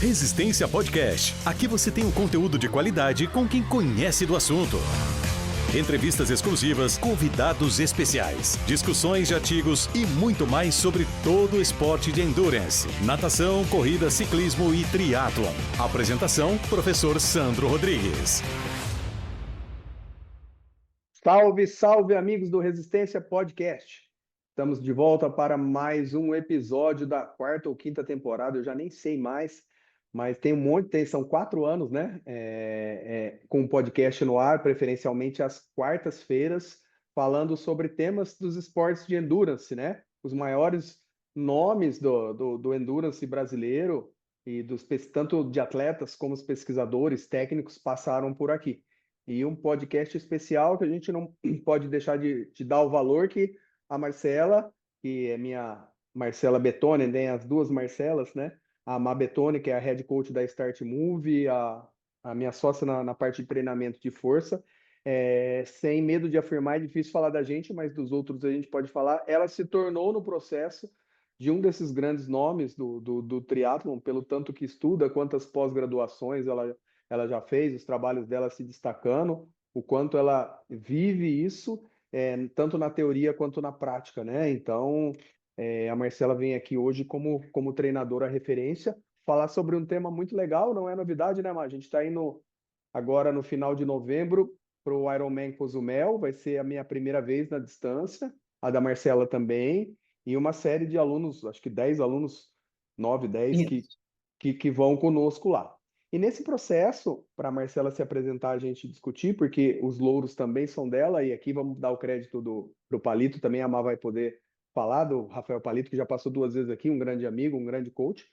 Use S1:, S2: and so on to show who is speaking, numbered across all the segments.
S1: Resistência Podcast. Aqui você tem um conteúdo de qualidade com quem conhece do assunto. Entrevistas exclusivas, convidados especiais, discussões de artigos e muito mais sobre todo o esporte de endurance, natação, corrida, ciclismo e triatlon. Apresentação, professor Sandro Rodrigues.
S2: Salve, salve, amigos do Resistência Podcast. Estamos de volta para mais um episódio da quarta ou quinta temporada, eu já nem sei mais, mas tem um monte, são 4 anos, né? Com o podcast no ar, preferencialmente às quartas-feiras, falando sobre temas dos esportes de endurance, né? Os maiores nomes do endurance brasileiro e tanto de atletas como os pesquisadores técnicos passaram por aqui. E um podcast especial que a gente não pode deixar de dar o valor que a Marcela, que é minha Marcela Betoni, tem as duas Marcelas, né? A Má Betoni, que é a head coach da Start Move, a minha sócia na parte de treinamento de força. Sem medo de afirmar, é difícil falar da gente, mas dos outros a gente pode falar. Ela se tornou no processo de um desses grandes nomes do triatlon, pelo tanto que estuda, quantas pós-graduações ela já fez, os trabalhos dela se destacando, o quanto ela vive isso, tanto na teoria quanto na prática, né? Então, a Marcela vem aqui hoje como treinadora referência, falar sobre um tema muito legal, não é novidade, né, Mar? A gente está indo agora no final de novembro para o Ironman Cozumel, vai ser a minha primeira vez na distância, a da Marcela também, e uma série de alunos, acho que 10 alunos, 9, 10, que vão conosco lá. E nesse processo, para a Marcela se apresentar, a gente discutir, porque os louros também são dela, e aqui vamos dar o crédito do Palito, também a Má vai poder falar, do Rafael Palito, que já passou 2 vezes aqui, um grande amigo, um grande coach.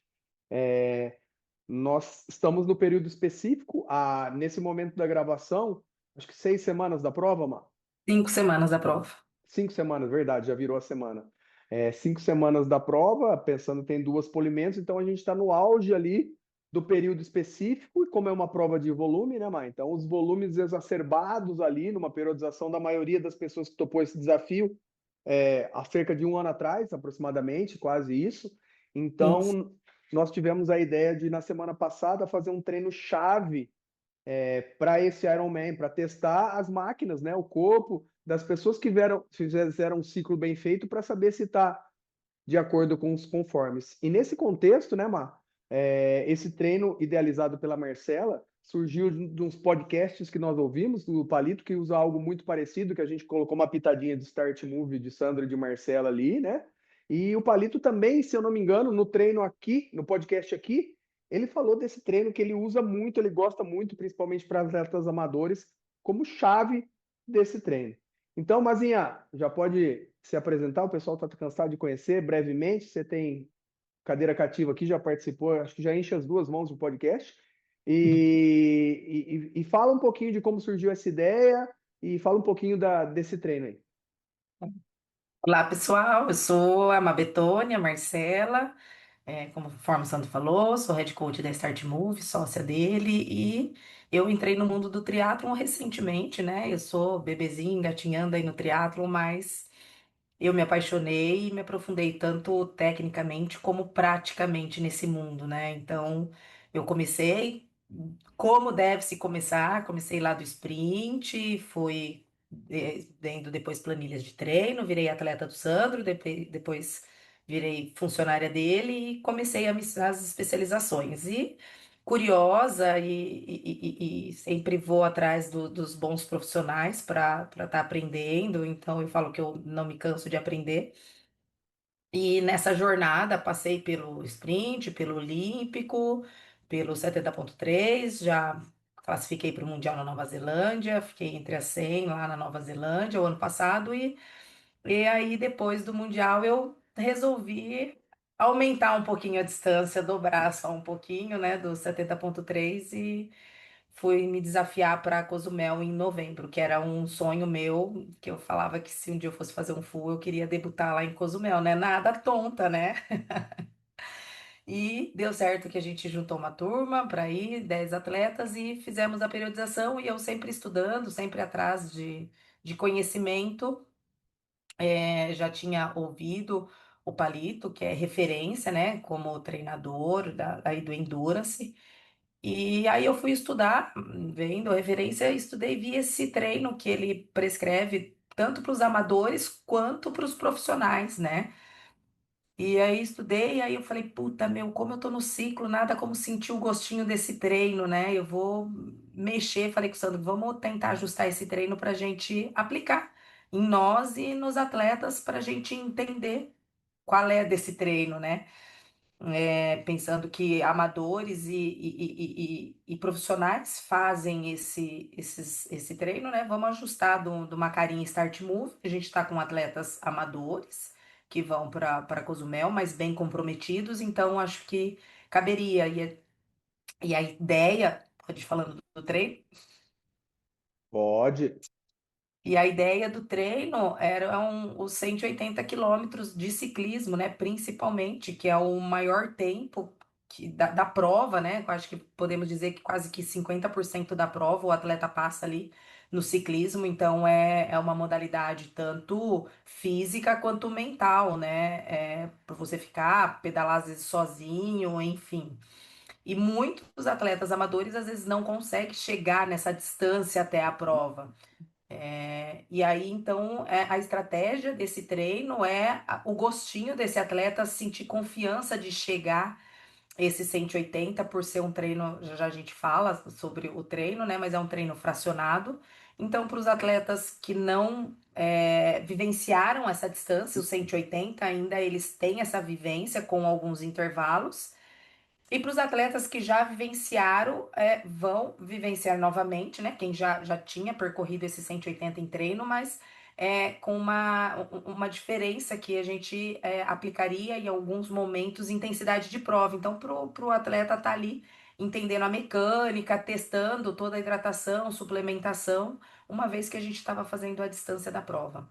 S2: Nós estamos no período específico, nesse momento da gravação, acho que 6 semanas da prova, Má?
S3: 5 semanas da prova.
S2: 5 semanas, verdade, já virou a semana. 5 semanas da prova, pensando que tem 2 polimentos, então a gente está no auge ali do período específico, e como é uma prova de volume, né, Má? Então, os volumes exacerbados ali, numa periodização da maioria das pessoas que topou esse desafio, há cerca de 1 ano atrás, aproximadamente, quase isso. Então, nós tivemos a ideia de, na semana passada, fazer um treino-chave para esse Ironman, para testar as máquinas, né, o corpo das pessoas que fizeram um ciclo bem feito, para saber se está de acordo com os conformes. E nesse contexto, né, Mar, esse treino idealizado pela Marcela surgiu de uns podcasts que nós ouvimos, do Palito, que usa algo muito parecido, que a gente colocou uma pitadinha de Start Move de Sandra e de Marcela ali, né? E o Palito também, se eu não me engano, no treino aqui, no podcast aqui, ele falou desse treino que ele usa muito, ele gosta muito, principalmente para atletas amadores, como chave desse treino. Então, Mazinha, já pode se apresentar, o pessoal está cansado de conhecer brevemente, você tem cadeira cativa aqui, já participou, acho que já enche as 2 mãos do podcast, e fala um pouquinho de como surgiu essa ideia, e fala um pouquinho desse treino aí.
S3: Olá, pessoal. Eu sou a Mabetone, a Marcela, conforme o Sandro falou, sou head coach da Start Move, sócia dele, e eu entrei no mundo do triatlon recentemente, né? Eu sou bebezinho, engatinhando aí no triatlon, mas eu me apaixonei e me aprofundei tanto tecnicamente como praticamente nesse mundo, né? Então, eu comecei como deve se começar, comecei lá do sprint, fui vendo depois planilhas de treino, virei atleta do Sandro, depois virei funcionária dele e comecei as especializações. E curiosa e sempre vou atrás dos bons profissionais para estar aprendendo, então eu falo que eu não me canso de aprender. E nessa jornada passei pelo sprint, pelo olímpico, pelo 70.3, já classifiquei para o Mundial na Nova Zelândia, fiquei entre as 100 lá na Nova Zelândia o ano passado, e aí depois do Mundial eu resolvi aumentar um pouquinho a distância, dobrar só um pouquinho, né, do 70.3 e fui me desafiar para Cozumel em novembro, que era um sonho meu, que eu falava que se um dia eu fosse fazer um full, eu queria debutar lá em Cozumel, né? Nada tonta, né? E deu certo que a gente juntou uma turma para ir, 10 atletas, e fizemos a periodização, e eu sempre estudando, sempre atrás de conhecimento. Já tinha ouvido o Palito, que é referência, né, como treinador aí do Endurance. E aí eu fui estudar, vendo a referência, estudei, vi esse treino que ele prescreve tanto para os amadores quanto para os profissionais, né? E aí estudei, aí eu falei, puta, meu, como eu tô no ciclo, nada como sentir o gostinho desse treino, né? Eu vou mexer, falei com o Sandro, vamos tentar ajustar esse treino pra gente aplicar em nós e nos atletas pra gente entender qual é desse treino, né? Pensando que amadores e profissionais fazem esse treino, né? Vamos ajustar do Macarinha Start Move. A gente está com atletas amadores que vão para Cozumel, mas bem comprometidos, então acho que caberia. E a ideia, pode ir falando do treino.
S2: Pode.
S3: E a ideia do treino eram os 180 quilômetros de ciclismo, né? Principalmente, que é o maior tempo da prova, né? Eu acho que podemos dizer que quase que 50% da prova o atleta passa ali no ciclismo, então é uma modalidade tanto física quanto mental, né? Para você ficar, pedalar às vezes sozinho, enfim. E muitos atletas amadores às vezes não conseguem chegar nessa distância até a prova. E aí, então, a estratégia desse treino é o gostinho desse atleta sentir confiança de chegar esse 180 por ser um treino, já já a gente fala sobre o treino, né? Mas é um treino fracionado. Então, para os atletas que não vivenciaram essa distância, os 180 ainda eles têm essa vivência com alguns intervalos. E para os atletas que já vivenciaram, vão vivenciar novamente, né? Quem já tinha percorrido esse 180 em treino, mas com uma diferença que a gente aplicaria em alguns momentos intensidade de prova. Então, para o atleta estar ali entendendo a mecânica, testando toda a hidratação, suplementação, uma vez que a gente estava fazendo a distância da prova.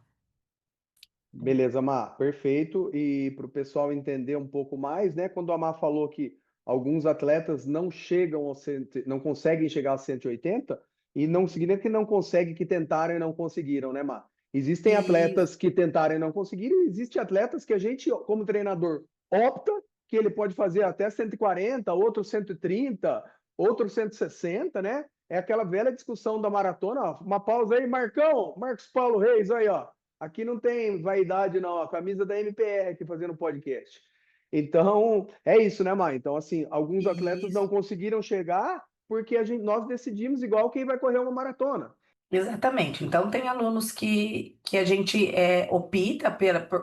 S2: Beleza, Mar, perfeito. E para o pessoal entender um pouco mais, né? Quando a Mar falou que alguns atletas não chegam ao não conseguem chegar a 180, e não significa que não conseguem, que tentaram e não conseguiram, né, Mar? Existem
S3: E
S2: atletas que tentaram e não conseguiram, e existem atletas que a gente, como treinador, opta que ele pode fazer até 140, outro 130, outro 160, né? É aquela velha discussão da maratona. Ó. Uma pausa aí, Marcão, Marcos Paulo Reis, aí, ó. Aqui não tem vaidade, não. A camisa da MPR aqui fazendo podcast. Então, é isso, né, Mai? Então, assim, alguns atletas não
S3: isso.
S2: conseguiram chegar porque nós decidimos igual quem vai correr uma maratona.
S3: Exatamente. Então, tem alunos que a gente opta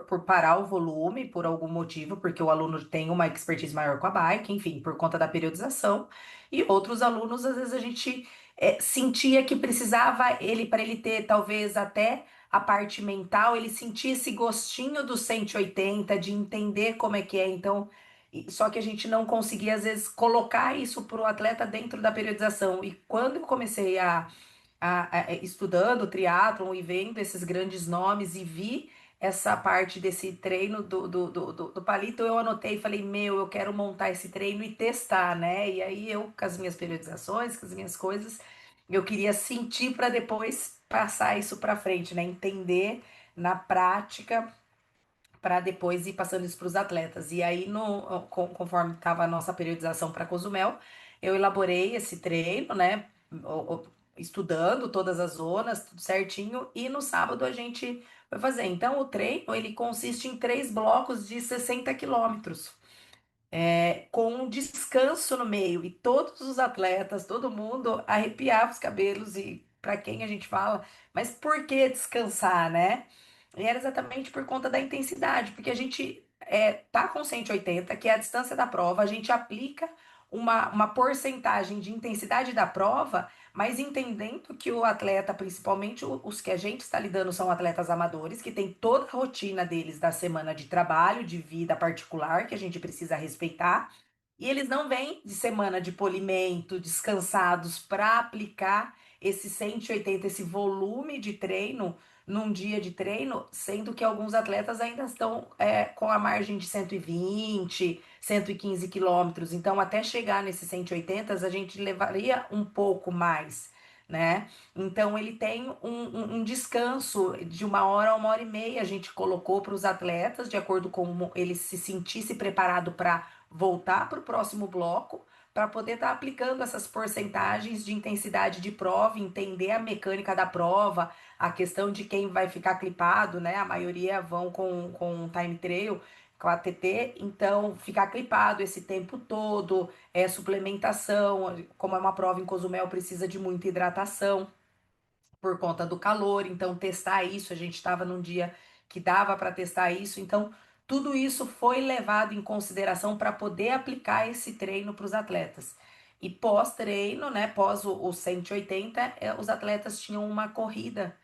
S3: por parar o volume por algum motivo, porque o aluno tem uma expertise maior com a bike, enfim, por conta da periodização. E outros alunos, às vezes, a gente sentia que precisava ele, para ele ter talvez até a parte mental, ele sentia esse gostinho do 180 de entender como é que é. Então, só que a gente não conseguia, às vezes, colocar isso para o atleta dentro da periodização. E quando eu comecei estudando triatlon e vendo esses grandes nomes e vi essa parte desse treino do Palito, eu anotei e falei, meu, eu quero montar esse treino e testar, né? E aí eu, com as minhas periodizações, com as minhas coisas, eu queria sentir para depois passar isso para frente, né? Entender na prática para depois ir passando isso para os atletas. E aí, conforme estava a nossa periodização para Cozumel, eu elaborei esse treino, né? Estudando todas as zonas, tudo certinho, e no sábado a gente vai fazer. Então, o treino, ele consiste em 3 blocos de 60 quilômetros com um descanso no meio. E todos os atletas, todo mundo arrepiava os cabelos. E para quem a gente fala, mas por que descansar, né? E era exatamente por conta da intensidade, porque a gente tá com 180, que é a distância da prova, a gente aplica uma porcentagem de intensidade da prova, mas entendendo que o atleta, principalmente os que a gente está lidando, são atletas amadores, que tem toda a rotina deles da semana de trabalho, de vida particular, que a gente precisa respeitar, e eles não vêm de semana de polimento, descansados, para aplicar esse 180, esse volume de treino num dia de treino, sendo que alguns atletas ainda estão com a margem de 120, 115 quilômetros. Então, até chegar nesses 180, a gente levaria um pouco mais, né? Então ele tem um descanso de 1 hora a 1 hora e meia, a gente colocou para os atletas, de acordo com como ele se sentisse preparado para voltar para o próximo bloco, para poder estar aplicando essas porcentagens de intensidade de prova, entender a mecânica da prova, a questão de quem vai ficar clipado, né? A maioria vão com time trial, com a TT, então ficar clipado esse tempo todo, suplementação, como é uma prova em Cozumel, precisa de muita hidratação por conta do calor, então testar isso, a gente estava num dia que dava para testar isso, então tudo isso foi levado em consideração para poder aplicar esse treino para os atletas. E pós-treino, né, pós o 180, os atletas tinham uma corrida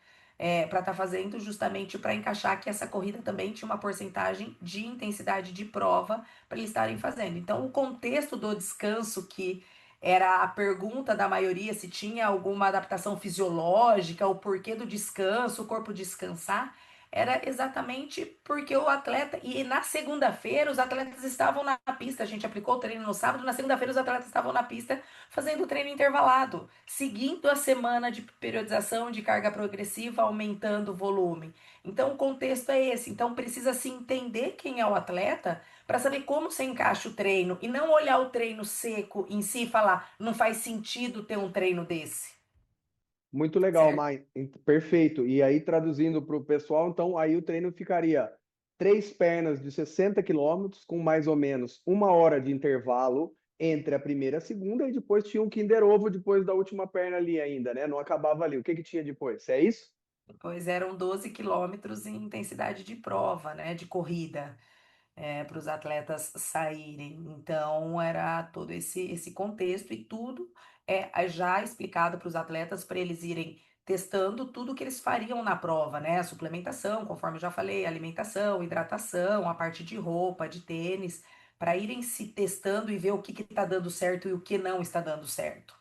S3: para estar fazendo, justamente para encaixar que essa corrida também tinha uma porcentagem de intensidade de prova para eles estarem fazendo. Então, o contexto do descanso, que era a pergunta da maioria, se tinha alguma adaptação fisiológica, o porquê do descanso, o corpo descansar, era exatamente porque o atleta. E na segunda-feira, os atletas estavam na pista. A gente aplicou o treino no sábado, na segunda-feira, os atletas estavam na pista fazendo o treino intervalado, seguindo a semana de periodização de carga progressiva, aumentando o volume. Então, o contexto é esse. Então, precisa se entender quem é o atleta para saber como você encaixa o treino e não olhar o treino seco em si e falar, não faz sentido ter um treino desse,
S2: Muito legal,
S3: certo?
S2: Mai. Perfeito. E aí, traduzindo para o pessoal, então, aí o treino ficaria 3 pernas de 60 quilômetros, com mais ou menos 1 hora de intervalo entre a primeira e a segunda, e depois tinha um Kinder Ovo depois da última perna ali ainda, né? Não acabava ali. O que que tinha depois? É isso?
S3: Pois eram 12 quilômetros em intensidade de prova, né, de corrida, para os atletas saírem. Então, era todo esse contexto e tudo já explicado para os atletas para eles irem testando tudo que eles fariam na prova, né? A suplementação, conforme eu já falei, alimentação, hidratação, a parte de roupa, de tênis, para irem se testando e ver o que está dando certo e o que não está dando certo.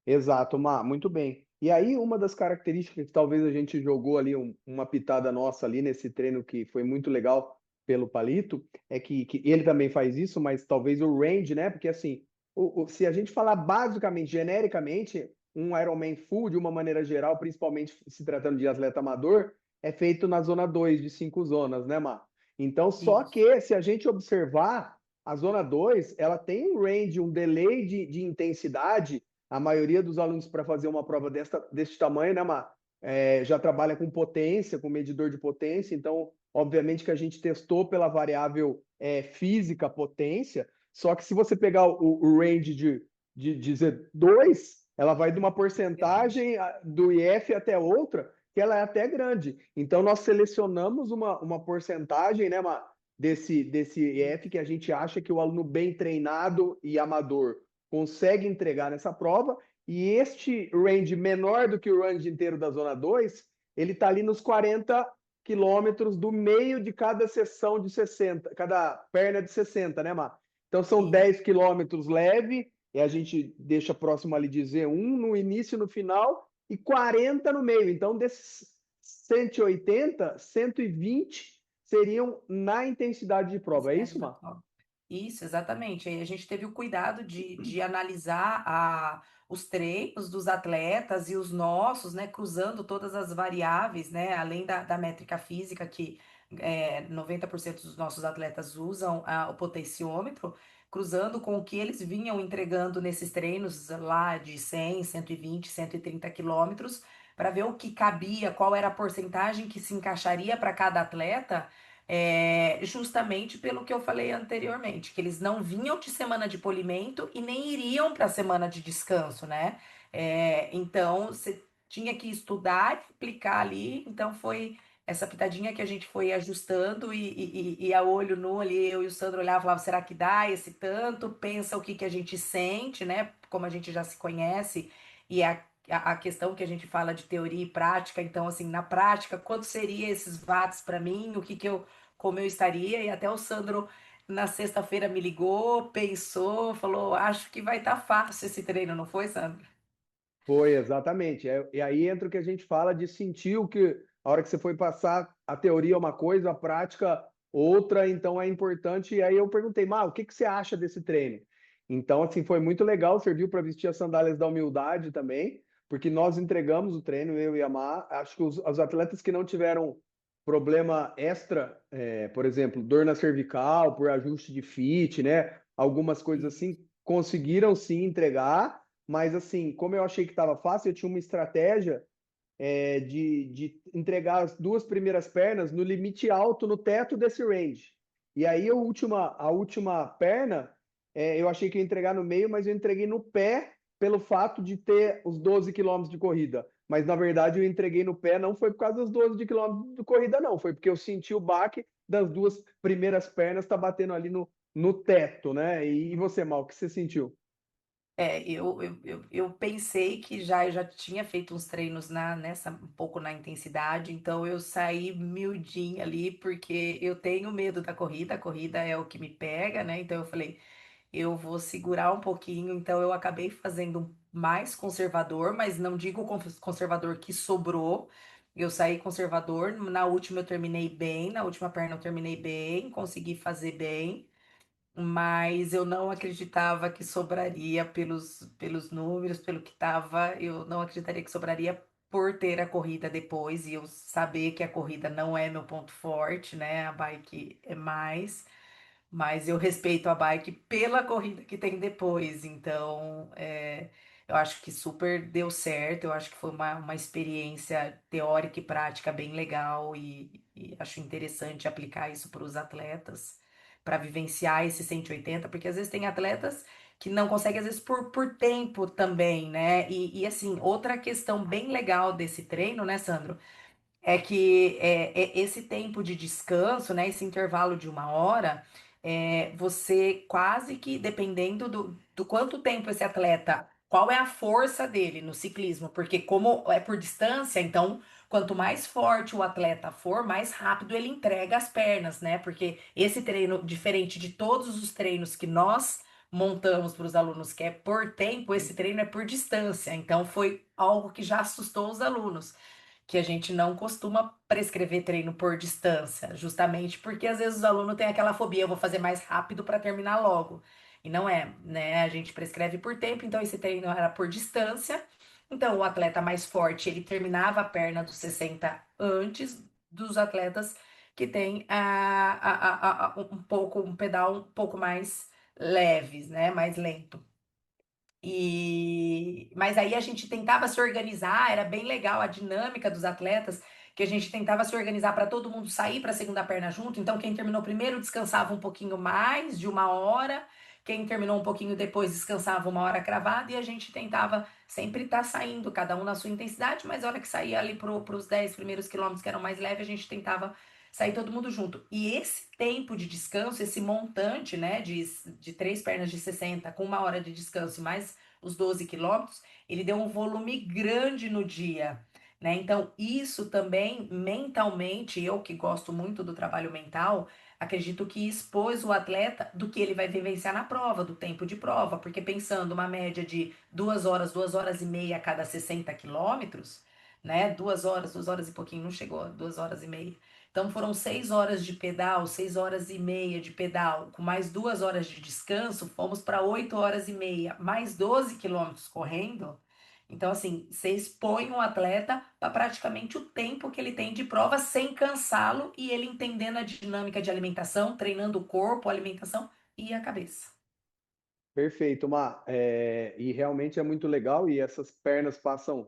S2: Exato, Má, muito bem. E aí, uma das características que talvez a gente jogou ali, uma pitada nossa ali nesse treino que foi muito legal pelo Palito, é que ele também faz isso, mas talvez o range, né? Porque assim, se a gente falar basicamente, genericamente, um Ironman full, de uma maneira geral, principalmente se tratando de atleta amador, é feito na zona 2 de 5 zonas, né, Má? Então, só
S3: Isso.
S2: que se a gente observar, a zona 2 ela tem um range, um delay de intensidade. A maioria dos alunos, para fazer uma prova deste tamanho, né, Mar? Já trabalha com potência, com medidor de potência, então, obviamente que a gente testou pela variável física, potência, só que se você pegar o range de Z2, ela vai de uma porcentagem do IF até outra, que ela é até grande. Então, nós selecionamos uma porcentagem, né, Mar, desse IF que a gente acha que o aluno bem treinado e amador consegue entregar nessa prova, e este range menor do que o range inteiro da zona 2, ele está ali nos 40 quilômetros do meio de cada seção de 60, cada perna de 60, né, Mar? Então são
S3: E
S2: 10 quilômetros leve, e a gente deixa próximo ali de Z1 no início e no final, e 40 no meio. Então, desses 180, 120 seriam na intensidade de prova. É
S3: intensidade
S2: isso,
S3: da
S2: Mar?
S3: prova. Isso, exatamente. Aí a gente teve o cuidado de analisar os treinos dos atletas e os nossos, né, cruzando todas as variáveis, né, além da métrica física, que 90% dos nossos atletas usam o potenciômetro, cruzando com o que eles vinham entregando nesses treinos lá de 100, 120, 130 quilômetros, para ver o que cabia, qual era a porcentagem que se encaixaria para cada atleta, justamente pelo que eu falei anteriormente, que eles não vinham de semana de polimento e nem iriam para a semana de descanso, né? Então, você tinha que estudar e aplicar ali, então foi essa pitadinha que a gente foi ajustando e a olho nu ali, eu e o Sandro olhava e falava, será que dá esse tanto? Pensa o que que a gente sente, né? Como a gente já se conhece, e a questão que a gente fala de teoria e prática, então, assim, na prática, quanto seria esses watts para mim? O que que eu como eu estaria, e até o Sandro na sexta-feira me ligou, pensou, falou: acho que vai estar fácil esse treino, não foi, Sandro?
S2: Foi, exatamente. E aí entra o que a gente fala de sentir o que, a hora que você foi passar, a teoria é uma coisa, a prática outra, então é importante. E aí eu perguntei, Mar, o que que você acha desse treino? Então, assim, foi muito legal, serviu para vestir as sandálias da humildade também, porque nós entregamos o treino, eu e a Mar. Acho que os atletas que não tiveram problema extra, por exemplo, dor na cervical, por ajuste de fit, né? Algumas coisas assim, conseguiram sim entregar, mas assim, como eu achei que estava fácil, eu tinha uma estratégia de entregar as duas primeiras pernas no limite alto, no teto desse range. E aí a última perna, eu achei que ia entregar no meio, mas eu entreguei no pé pelo fato de ter os 12 quilômetros de corrida. Mas na verdade eu entreguei no pé, não foi por causa dos 12 quilômetros de corrida, não. Foi porque eu senti o baque das duas primeiras pernas tá batendo ali no teto, né? E você, Mal, o que você sentiu?
S3: Eu pensei que eu já tinha feito uns treinos nessa um pouco na intensidade, então eu saí miudinha ali, porque eu tenho medo da corrida, a corrida é o que me pega, né? Então eu falei, eu vou segurar um pouquinho, então eu acabei fazendo mais conservador, mas não digo conservador que sobrou. Eu saí conservador, na última eu terminei bem, na última perna eu terminei bem, consegui fazer bem. Mas eu não acreditava que sobraria pelos números, pelo que estava, eu não acreditaria que sobraria por ter a corrida depois e eu saber que a corrida não é meu ponto forte, né? A bike é mais. Mas eu respeito a bike pela corrida que tem depois. Então, eu acho que super deu certo. Eu acho que foi uma experiência teórica e prática bem legal. E acho interessante aplicar isso para os atletas, para vivenciar esse 180, porque às vezes tem atletas que não conseguem, às vezes, por tempo também, né? E assim, outra questão bem legal desse treino, né, Sandro? É que esse tempo de descanso, né, esse intervalo de 1 hora, você quase que, dependendo do quanto tempo esse atleta, qual é a força dele no ciclismo, porque como é por distância, então quanto mais forte o atleta for, mais rápido ele entrega as pernas, né? Porque esse treino, diferente de todos os treinos que nós montamos para os alunos, que é por tempo, esse treino é por distância. Então foi algo que já assustou os alunos que a gente não costuma prescrever treino por distância, justamente porque às vezes os alunos têm aquela fobia, eu vou fazer mais rápido para terminar logo. E não é, né? A gente prescreve por tempo, então esse treino era por distância. Então o atleta mais forte, ele terminava a perna dos 60 antes dos atletas que têm um pedal um pouco mais leves, né? Mais lento. Mas aí a gente tentava se organizar, era bem legal a dinâmica dos atletas, que a gente tentava se organizar para todo mundo sair para a segunda perna junto. Então, quem terminou primeiro descansava um pouquinho mais de 1 hora, quem terminou um pouquinho depois descansava 1 hora cravada, e a gente tentava sempre estar saindo, cada um na sua intensidade, mas a hora que saía ali para os 10 primeiros quilômetros que eram mais leves, a gente tentava sair todo mundo junto. E esse tempo de descanso, esse montante, né, de 3 pernas de 60 com 1 hora de descanso e mais os 12 quilômetros, ele deu um volume grande no dia, né? Então, isso também, mentalmente, eu que gosto muito do trabalho mental, acredito que expôs o atleta do que ele vai vivenciar na prova, do tempo de prova, porque pensando uma média de 2 horas, 2 horas e meia a cada 60 quilômetros, né? 2 horas, 2 horas e pouquinho, não chegou a 2 horas e meia. Então foram 6 horas de pedal, 6 horas e meia de pedal, com mais 2 horas de descanso, fomos para 8 horas e meia, mais 12 quilômetros correndo. Então, assim, você expõe um atleta para praticamente o tempo que ele tem de prova sem cansá-lo e ele entendendo a dinâmica de alimentação, treinando o corpo, a alimentação e a cabeça.
S2: Perfeito, Mar. E realmente é muito legal. E essas pernas passam.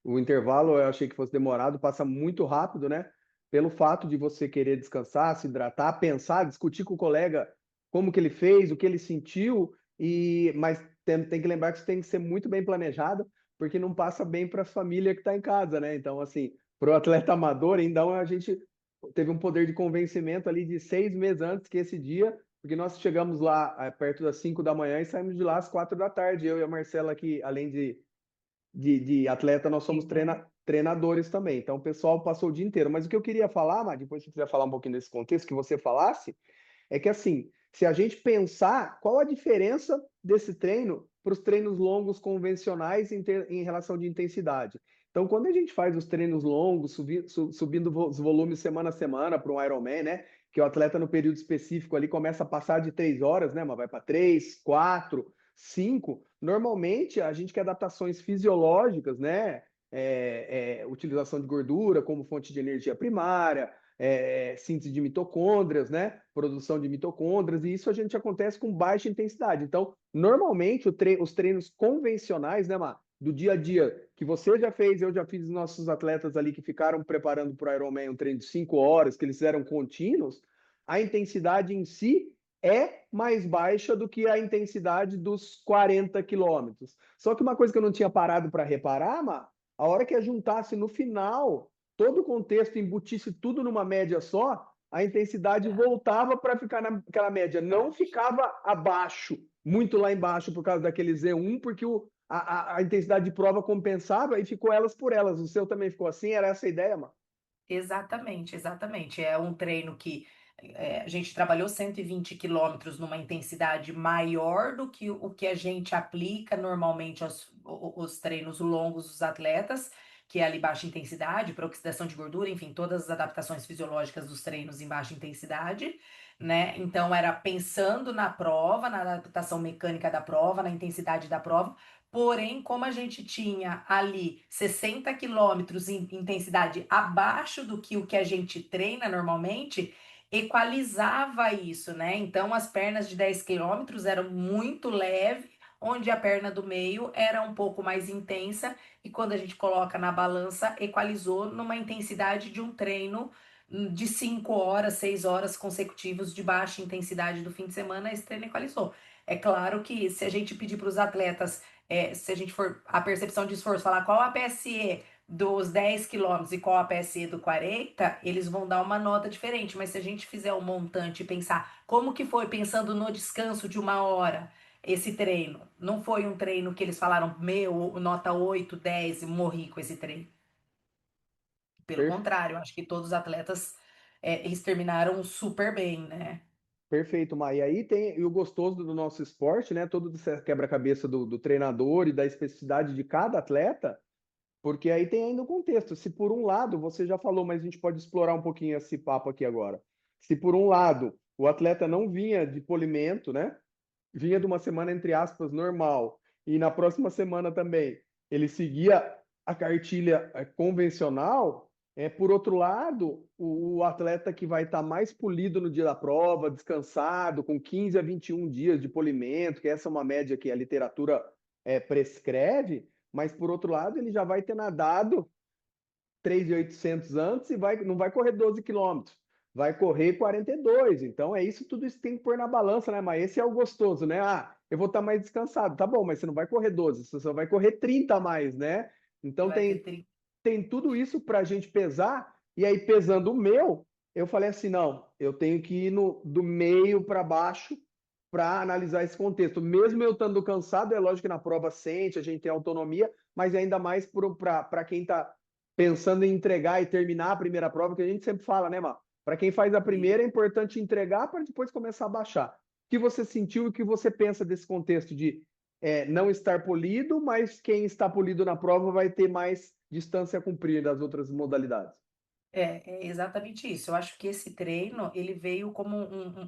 S2: O intervalo, eu achei que fosse demorado, passa muito rápido, né? Pelo fato de você querer descansar, se hidratar, pensar, discutir com o colega como que ele fez, o que ele sentiu. Mas tem que lembrar que isso tem que ser muito bem planejado, porque não passa bem para a família que está em casa, né? Então, assim, para o atleta amador, então a gente teve um poder de convencimento ali de 6 meses antes que esse dia, porque nós chegamos lá perto das 5 da manhã e saímos de lá às 4 da tarde. Eu e a Marcela, aqui, além de atleta, nós somos treinadores também. Então, o pessoal passou o dia inteiro. Mas o que eu queria falar, Mar, depois se você quiser falar um pouquinho desse contexto que você falasse, é que assim, se a gente pensar qual a diferença desse treino para os treinos longos convencionais em relação de intensidade. Então, quando a gente faz os treinos longos, subindo os volumes semana a semana para um Ironman, né? Que o atleta no período específico ali começa a passar de 3 horas, né? Mas vai para 3, 4. 5, normalmente a gente quer adaptações fisiológicas, né? Utilização de gordura como fonte de energia primária, síntese de mitocôndrias, né? Produção de mitocôndrias, e isso a gente acontece com baixa intensidade. Então, normalmente, os treinos convencionais, né, Mar? Do dia a dia, que você já fez, eu já fiz os nossos atletas ali que ficaram preparando para o Ironman um treino de 5 horas, que eles fizeram contínuos, a intensidade em si é mais baixa do que a intensidade dos 40 quilômetros. Só que uma coisa que eu não tinha parado para reparar, Mar, a hora que a juntasse no final, todo o contexto embutisse tudo numa média só, a intensidade voltava para ficar naquela média, não ficava abaixo, muito lá embaixo por causa daquele Z1, porque a intensidade de prova compensava e ficou elas por elas. O seu também ficou assim? Era essa a ideia, mano?
S3: Exatamente, exatamente. É um treino que a gente trabalhou 120 quilômetros numa intensidade maior do que o que a gente aplica normalmente os treinos longos dos atletas, que é ali baixa intensidade, para oxidação de gordura, enfim, todas as adaptações fisiológicas dos treinos em baixa intensidade, né? Então era pensando na prova, na adaptação mecânica da prova, na intensidade da prova. Porém, como a gente tinha ali 60 quilômetros em intensidade abaixo do que o que a gente treina normalmente, equalizava isso, né? Então, as pernas de 10 quilômetros eram muito leves, onde a perna do meio era um pouco mais intensa, e quando a gente coloca na balança, equalizou numa intensidade de um treino de 5 horas, 6 horas consecutivos de baixa intensidade do fim de semana, esse treino equalizou. É claro que se a gente pedir para os atletas se a gente for a percepção de esforço, falar qual a PSE dos 10 quilômetros e qual a PSE do 40, eles vão dar uma nota diferente. Mas se a gente fizer um montante e pensar como que foi, pensando no descanso de 1 hora, esse treino, não foi um treino que eles falaram, meu, nota 8, 10, e morri com esse treino. Pelo
S2: Per-
S3: contrário, eu acho que todos os atletas, eles terminaram super bem, né?
S2: Perfeito, Mai. E aí tem e o gostoso do nosso esporte, né? Todo esse quebra-cabeça do treinador e da especificidade de cada atleta, porque aí tem ainda o contexto. Se por um lado, você já falou, mas a gente pode explorar um pouquinho esse papo aqui agora. Se por um lado o atleta não vinha de polimento, né? Vinha de uma semana, entre aspas, normal, e na próxima semana também ele seguia a cartilha convencional, por outro lado, o atleta que vai estar mais polido no dia da prova, descansado, com 15 a 21 dias de polimento, que essa é uma média que a literatura prescreve, mas por outro lado, ele já vai ter nadado 3.800 antes e não vai correr 12 quilômetros, vai correr 42. Então, tudo isso tem que pôr na balança, né? Mas esse é o gostoso, né? Ah, eu vou estar mais descansado. Tá bom, mas você não vai correr 12, você só vai correr 30 a mais, né? Então,
S3: Vai ter
S2: tem tudo isso para a gente pesar. E aí, pesando o meu, eu falei assim: não, eu tenho que ir do meio para baixo para analisar esse contexto. Mesmo eu estando cansado, é lógico que na prova sente, a gente tem autonomia, mas ainda mais para quem está pensando em entregar e terminar a primeira prova, que a gente sempre fala, né, Mar? Para quem faz a primeira, é importante entregar para depois começar a baixar. O que você sentiu e o que você pensa desse contexto de não estar polido, mas quem está polido na prova vai ter mais distância a cumprir das outras modalidades?
S3: É exatamente isso. Eu acho que esse treino, ele veio como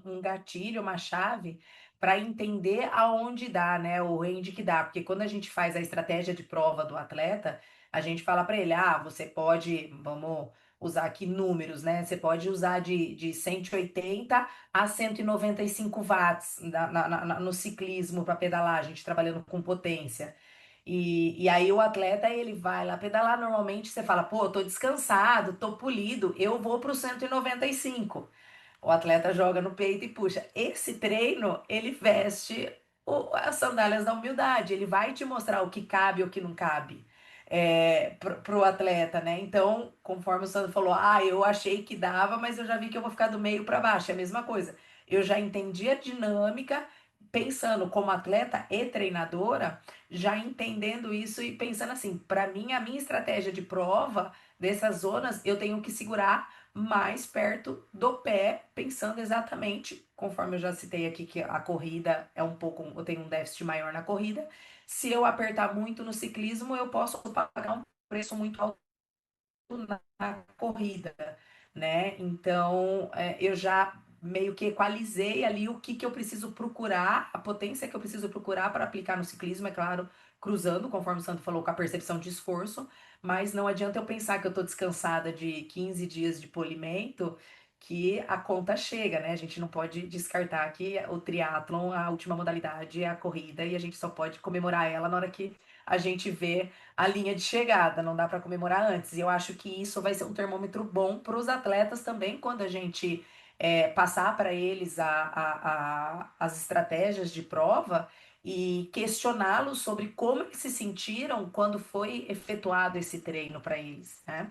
S3: um gatilho, uma chave para entender aonde dá, né? O range que dá. Porque quando a gente faz a estratégia de prova do atleta, a gente fala para ele, você pode, vamos usar aqui números, né? Você pode usar de 180 a 195 watts no ciclismo para pedalar, a gente trabalhando com potência. E aí o atleta, ele vai lá pedalar, normalmente você fala, pô, tô descansado, tô polido, eu vou pro 195. O atleta joga no peito e puxa. Esse treino, ele veste as sandálias da humildade, ele vai te mostrar o que cabe e o que não cabe pro atleta, né? Então, conforme o Sandro falou, eu achei que dava, mas eu já vi que eu vou ficar do meio para baixo, é a mesma coisa. Eu já entendi a dinâmica, pensando como atleta e treinadora, já entendendo isso e pensando assim, para mim, a minha estratégia de prova dessas zonas, eu tenho que segurar mais perto do pé, pensando exatamente, conforme eu já citei aqui, que a corrida é um pouco, eu tenho um déficit maior na corrida. Se eu apertar muito no ciclismo, eu posso pagar um preço muito alto na corrida, né? Então, eu já meio que equalizei ali o que que eu preciso procurar, a potência que eu preciso procurar para aplicar no ciclismo, é claro, cruzando, conforme o Santo falou, com a percepção de esforço, mas não adianta eu pensar que eu estou descansada de 15 dias de polimento, que a conta chega, né? A gente não pode descartar que o triatlon, a última modalidade é a corrida e a gente só pode comemorar ela na hora que a gente vê a linha de chegada, não dá para comemorar antes. E eu acho que isso vai ser um termômetro bom para os atletas também, quando a gente passar para eles as estratégias de prova e questioná-los sobre como eles se sentiram quando foi efetuado esse treino para eles, né?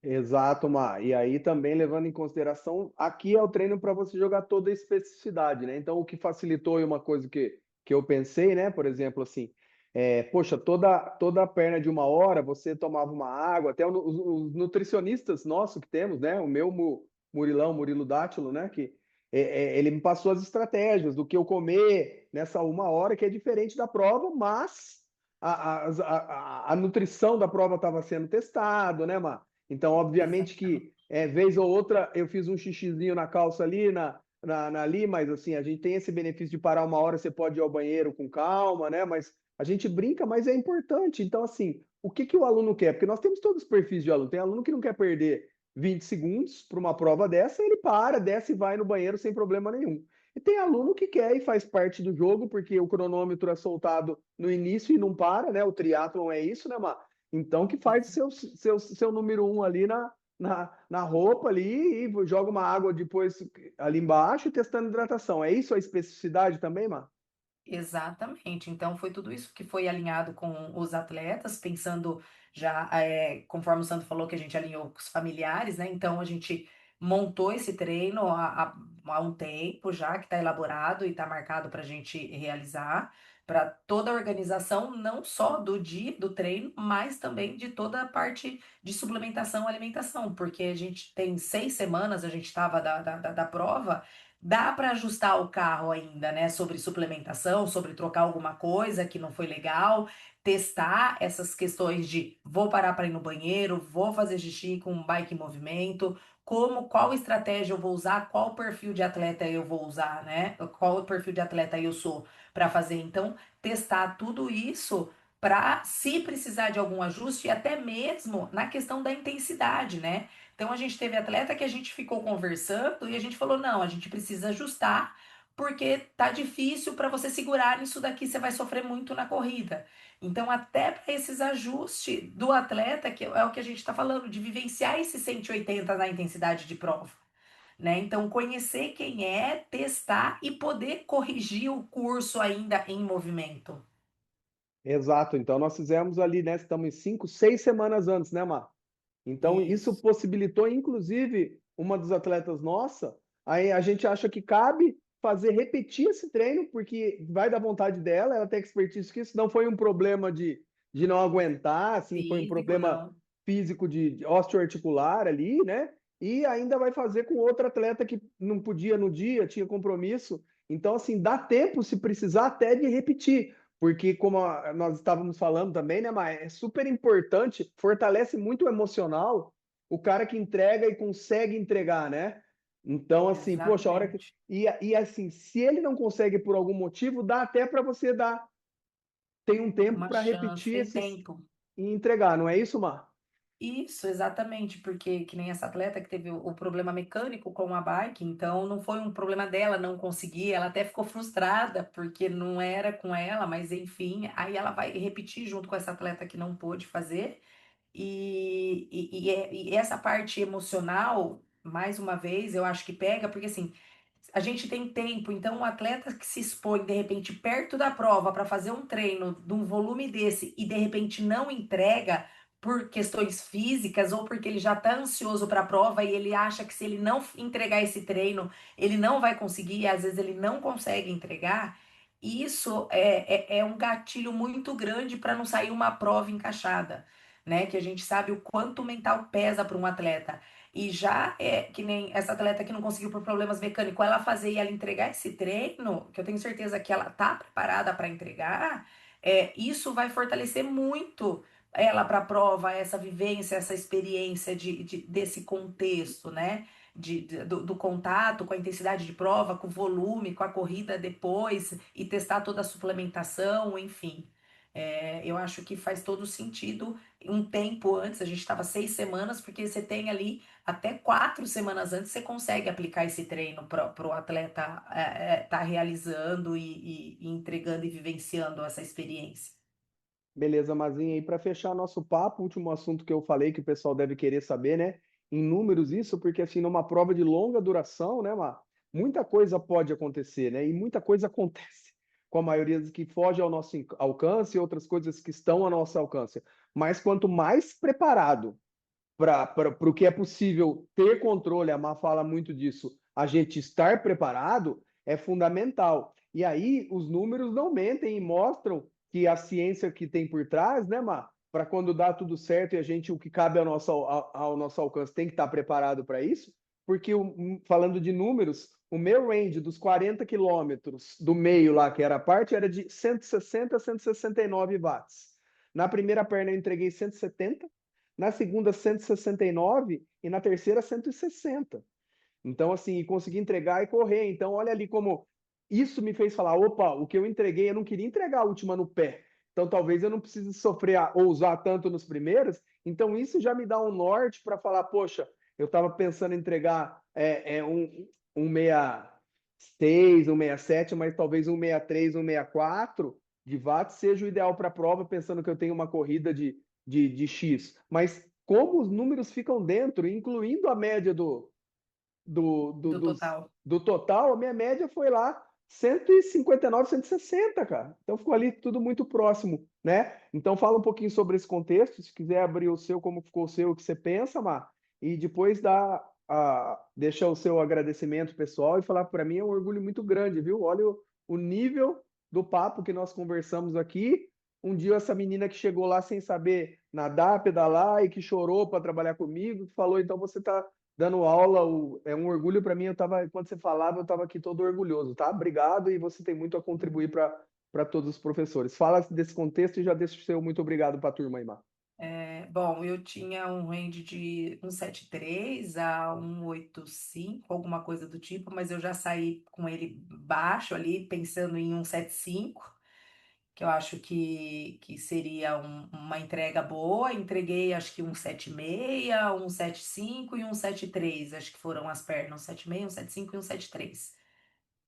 S2: Exato, Mar. E aí também levando em consideração, aqui é o treino para você jogar toda a especificidade, né? Então, o que facilitou e uma coisa que eu pensei, né? Por exemplo, assim, poxa, toda a perna de uma hora você tomava uma água, até os nutricionistas nossos que temos, né? O meu Murilão, Murilo Dátilo, né? Que ele me passou as estratégias do que eu comer nessa uma hora, que é diferente da prova, mas a nutrição da prova estava sendo testado, né, Mar? Então, obviamente que
S3: Exatamente.
S2: vez ou outra eu fiz um xixizinho na calça ali, ali, mas assim, a gente tem esse benefício de parar uma hora, você pode ir ao banheiro com calma, né? Mas a gente brinca, mas é importante. Então, assim, o que que o aluno quer? Porque nós temos todos os perfis de aluno. Tem aluno que não quer perder 20 segundos para uma prova dessa, ele para, desce e vai no banheiro sem problema nenhum. E tem aluno que quer e faz parte do jogo, porque o cronômetro é soltado no início e não para, né? O triatlon é isso, né, Mar? Então, que faz seu número um ali na roupa ali e joga uma água depois ali embaixo, testando hidratação. É isso a especificidade também, Mar?
S3: Exatamente. Então, foi tudo isso que foi alinhado com os atletas, pensando já, conforme o Sandro falou, que a gente alinhou com os familiares, né? Então, a gente montou esse treino há um tempo já, que está elaborado e está marcado para a gente realizar, para toda a organização, não só do dia do treino, mas também de toda a parte de suplementação e alimentação, porque a gente tem 6 semanas, a gente estava da prova. Dá para ajustar o carro ainda, né? Sobre suplementação, sobre trocar alguma coisa que não foi legal, testar essas questões de vou parar para ir no banheiro, vou fazer xixi com um bike em movimento, qual estratégia eu vou usar, qual perfil de atleta eu vou usar, né? Qual perfil de atleta eu sou para fazer. Então, testar tudo isso para, se precisar de algum ajuste, e até mesmo na questão da intensidade, né? Então a gente teve atleta que a gente ficou conversando e a gente falou: não, a gente precisa ajustar, porque tá difícil para você segurar nisso daqui, você vai sofrer muito na corrida. Então, até para esses ajustes do atleta, que é o que a gente está falando, de vivenciar esse 180 na intensidade de prova. Né? Então, conhecer quem é, testar e poder corrigir o curso ainda em movimento.
S2: Exato. Então, nós fizemos ali, né? Estamos em 5, 6 semanas antes, né, Mar? Então, isso
S3: Isso.
S2: possibilitou, inclusive, uma dos atletas nossa, aí a gente acha que cabe fazer, repetir esse treino, porque vai da vontade dela, ela tem expertise que isso não foi um problema de não aguentar, assim, foi um
S3: Físico,
S2: problema
S3: não.
S2: físico de osteoarticular ali, né? E ainda vai fazer com outro atleta que não podia no dia, tinha compromisso. Então, assim, dá tempo, se precisar, até de repetir. Porque, como nós estávamos falando também, né, mas é super importante, fortalece muito o emocional o cara que entrega e consegue entregar, né? Então, assim, poxa, a hora que.
S3: Exatamente.
S2: E assim, se ele não consegue por algum motivo, dá até para você dar. Tem um tempo
S3: Uma
S2: para
S3: chance,
S2: repetir
S3: tem
S2: esses
S3: tempo.
S2: e entregar, não é isso, Mar?
S3: Isso, exatamente, porque que nem essa atleta que teve o problema mecânico com a bike, então não foi um problema dela não conseguir, ela até ficou frustrada porque não era com ela, mas enfim, aí ela vai repetir junto com essa atleta que não pôde fazer, e essa parte emocional, mais uma vez, eu acho que pega, porque assim, a gente tem tempo, então um atleta que se expõe de repente perto da prova para fazer um treino de um volume desse e de repente não entrega por questões físicas ou porque ele já está ansioso para a prova e ele acha que se ele não entregar esse treino, ele não vai conseguir, e às vezes ele não consegue entregar. Isso é um gatilho muito grande para não sair uma prova encaixada, né? Que a gente sabe o quanto o mental pesa para um atleta. E já é que nem essa atleta que não conseguiu por problemas mecânicos, ela fazer e ela entregar esse treino, que eu tenho certeza que ela tá preparada para entregar, isso vai fortalecer muito ela para a prova, essa vivência, essa experiência desse contexto, né? do contato, com a intensidade de prova, com o volume, com a corrida depois, e testar toda a suplementação, enfim. Eu acho que faz todo sentdo um tempo antes, a gente estava 6 semanas, porque você tem ali até 4 semanas antes, você consegue aplicar esse treino para o atleta tá realizando e entregando e vivenciando essa experiência.
S2: Beleza, Mazinha. E para fechar nosso papo, último assunto que eu falei que o pessoal deve querer saber, né? Em números, isso, porque assim, numa prova de longa duração, né, Mar? Muita coisa pode acontecer, né? E muita coisa acontece com a maioria das que foge ao nosso alcance e outras coisas que estão ao nosso alcance. Mas quanto mais preparado para o que é possível ter controle, a Má fala muito disso, a gente estar preparado é fundamental. E aí os números não mentem e mostram que a ciência que tem por trás, né, Má, para quando dá tudo certo e a gente, o que cabe ao nosso alcance, tem que estar preparado para isso, porque falando de números, o meu range dos 40 quilômetros do meio lá, que era a parte, era de 160 a 169 watts. Na primeira perna eu entreguei 170, na segunda 169 e na terceira 160. Então, assim, consegui entregar e correr. Então, olha ali como isso me fez falar: opa, o que eu entreguei, eu não queria entregar a última no pé. Então, talvez eu não precise sofrer ou usar tanto nos primeiros. Então, isso já me dá um norte para falar: poxa, eu estava pensando em entregar um 66, um 67, mas talvez um 63, um 64 de watts seja o ideal para a prova, pensando que eu tenho uma corrida de X. Mas como os números ficam dentro, incluindo a média do, do,
S3: Do
S2: dos,
S3: total.
S2: do total, a minha média foi lá 159, 160, cara. Então ficou ali tudo muito próximo, né? Então fala um pouquinho sobre esse contexto, se quiser abrir o seu, como ficou o seu, o que você pensa, Mar, e depois deixa o seu agradecimento pessoal e falar para mim é um orgulho muito grande, viu? Olha o nível do papo que nós conversamos aqui. Um dia essa menina que chegou lá sem saber nadar, pedalar e que chorou para trabalhar comigo, falou, então você está dando aula, é um orgulho para mim. Quando você falava, eu estava aqui todo orgulhoso, tá? Obrigado, e você tem muito a contribuir para todos os professores. Fala desse contexto e já deixa o seu muito obrigado para a turma aí, Mar.
S3: Bom, eu tinha um range de 173 a 185, alguma coisa do tipo, mas eu já saí com ele baixo ali, pensando em 175, que eu acho que seria uma entrega boa. Entreguei acho que 176, 175 e 173, acho que foram as pernas, 176, 175 e 173.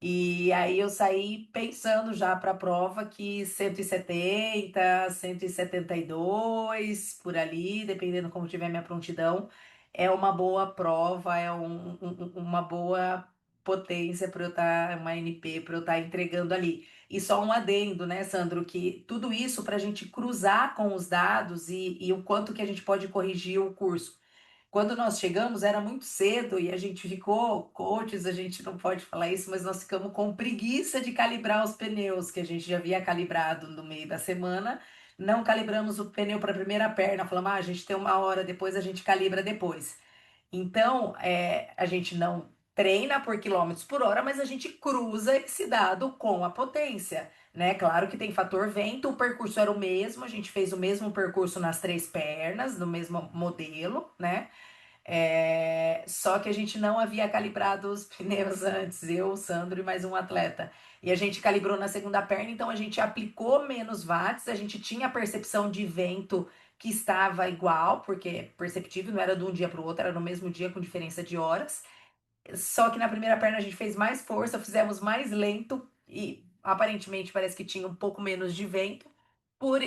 S3: E aí eu saí pensando já para a prova que 170, 172, por ali, dependendo como tiver minha prontidão, é uma boa prova, é uma boa potência para eu estar, uma NP para eu estar entregando ali. E só um adendo, né, Sandro, que tudo isso para a gente cruzar com os dados e o quanto que a gente pode corrigir o curso. Quando nós chegamos era muito cedo e a gente ficou, coaches, a gente não pode falar isso, mas nós ficamos com preguiça de calibrar os pneus que a gente já havia calibrado no meio da semana. Não calibramos o pneu para a primeira perna, falamos, a gente tem uma hora depois, a gente calibra depois. Então, a gente não treina por quilômetros por hora, mas a gente cruza esse dado com a potência, né? Claro que tem fator vento, o percurso era o mesmo, a gente fez o mesmo percurso nas três pernas, no mesmo modelo, né? Só que a gente não havia calibrado os pneus antes, eu, o Sandro e mais um atleta. E a gente calibrou na segunda perna, então a gente aplicou menos watts, a gente tinha a percepção de vento que estava igual, porque é perceptível, não era de um dia para o outro, era no mesmo dia com diferença de horas. Só que na primeira perna a gente fez mais força, fizemos mais lento e aparentemente parece que tinha um pouco menos de vento por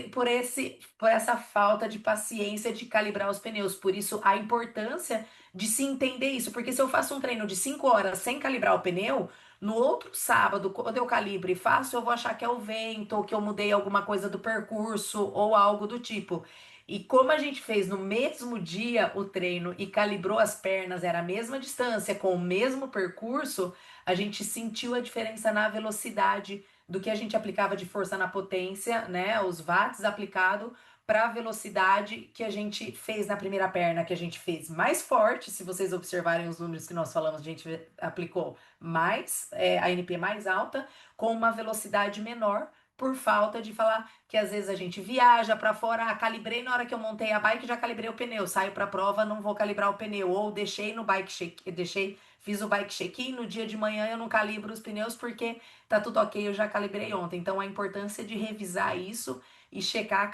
S3: essa falta de paciência de calibrar os pneus. Por isso, a importância de se entender isso. Porque se eu faço um treino de 5 horas sem calibrar o pneu, no outro sábado, quando eu calibro e faço, eu vou achar que é o vento, ou que eu mudei alguma coisa do percurso, ou algo do tipo. E como a gente fez no mesmo dia o treino e calibrou as pernas, era a mesma distância, com o mesmo percurso, a gente sentiu a diferença na velocidade do que a gente aplicava de força na potência, né? Os watts aplicado para a velocidade que a gente fez na primeira perna, que a gente fez mais forte. Se vocês observarem os números que nós falamos, a gente aplicou mais, a NP mais alta, com uma velocidade menor, por falta de falar que às vezes a gente viaja para fora, calibrei na hora que eu montei a bike, já calibrei o pneu, saio para a prova, não vou calibrar o pneu, ou deixei no bike check, deixei, fiz o bike check-in, no dia de manhã eu não calibro os pneus porque tá tudo ok, eu já calibrei ontem. Então a importância de revisar isso e checar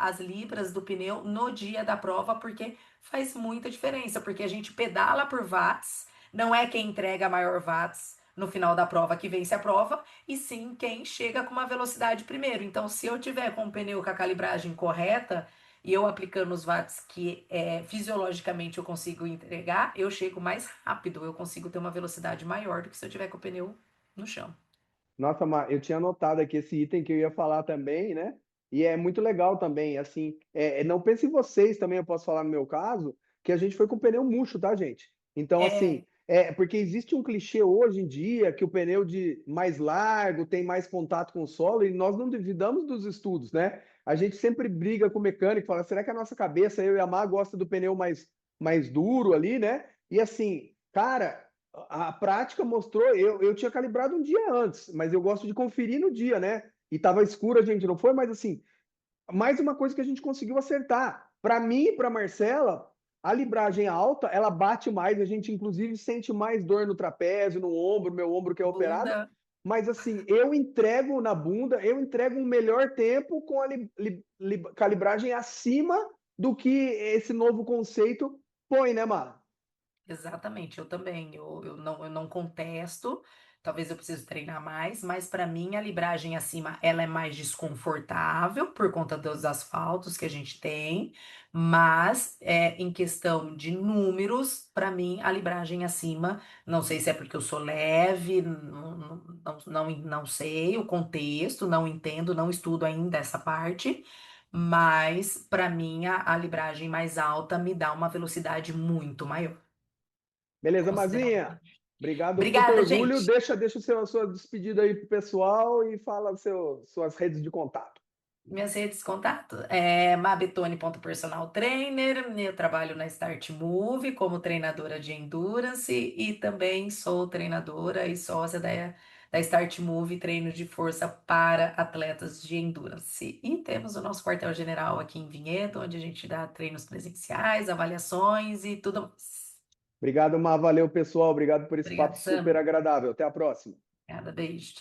S3: as libras do pneu no dia da prova, porque faz muita diferença, porque a gente pedala por watts, não é quem entrega maior watts no final da prova que vence a prova, e sim quem chega com uma velocidade primeiro. Então, se eu tiver com o pneu com a calibragem correta e eu aplicando os watts que fisiologicamente eu consigo entregar, eu chego mais rápido, eu consigo ter uma velocidade maior do que se eu tiver com o pneu no chão.
S2: Nossa, eu tinha anotado aqui esse item que eu ia falar também, né? E é muito legal também, assim, não pense em vocês também, eu posso falar no meu caso, que a gente foi com pneu murcho, tá, gente? Então, assim,
S3: É,
S2: porque existe um clichê hoje em dia que o pneu de mais largo tem mais contato com o solo e nós não duvidamos dos estudos, né? A gente sempre briga com o mecânico, fala, será que a nossa cabeça, eu e a Mar, gosta do pneu mais duro ali, né? E assim, cara, a prática mostrou, eu tinha calibrado um dia antes, mas eu gosto de conferir no dia, né? E tava escuro, a gente não foi, mas assim, mais uma coisa que a gente conseguiu acertar. Para mim e para Marcela, a libragem alta, ela bate mais, a gente inclusive sente mais dor no trapézio, no ombro, meu ombro que é operado,
S3: bunda,
S2: mas assim, eu entrego na bunda, eu entrego um melhor tempo com a calibragem acima do que esse novo conceito põe, né, Mara?
S3: exatamente, eu também. Eu não contesto. Talvez eu precise treinar mais, mas para mim a libragem acima ela é mais desconfortável por conta dos asfaltos que a gente tem, mas em questão de números, para mim a libragem acima, não sei se é porque eu sou leve, não sei o contexto, não entendo, não estudo ainda essa parte. Mas para mim a libragem mais alta me dá uma velocidade muito maior.
S2: Beleza, Mazinha?
S3: Consideravelmente.
S2: Obrigado, muito
S3: Obrigada,
S2: orgulho.
S3: gente.
S2: Deixa a sua despedida aí pro pessoal e fala suas redes de contato.
S3: Minhas redes de contato é mabetone.personal trainer. Eu trabalho na Start Move como treinadora de endurance e também sou treinadora e sócia da Start Move, treino de força para atletas de endurance. E temos o nosso quartel-general aqui em Vinhedo, onde a gente dá treinos presenciais, avaliações e tudo mais.
S2: Obrigado, Mar. Valeu, pessoal. Obrigado por esse papo
S3: Obrigada,
S2: super
S3: Sam.
S2: agradável. Até a próxima.
S3: Obrigada, beijo.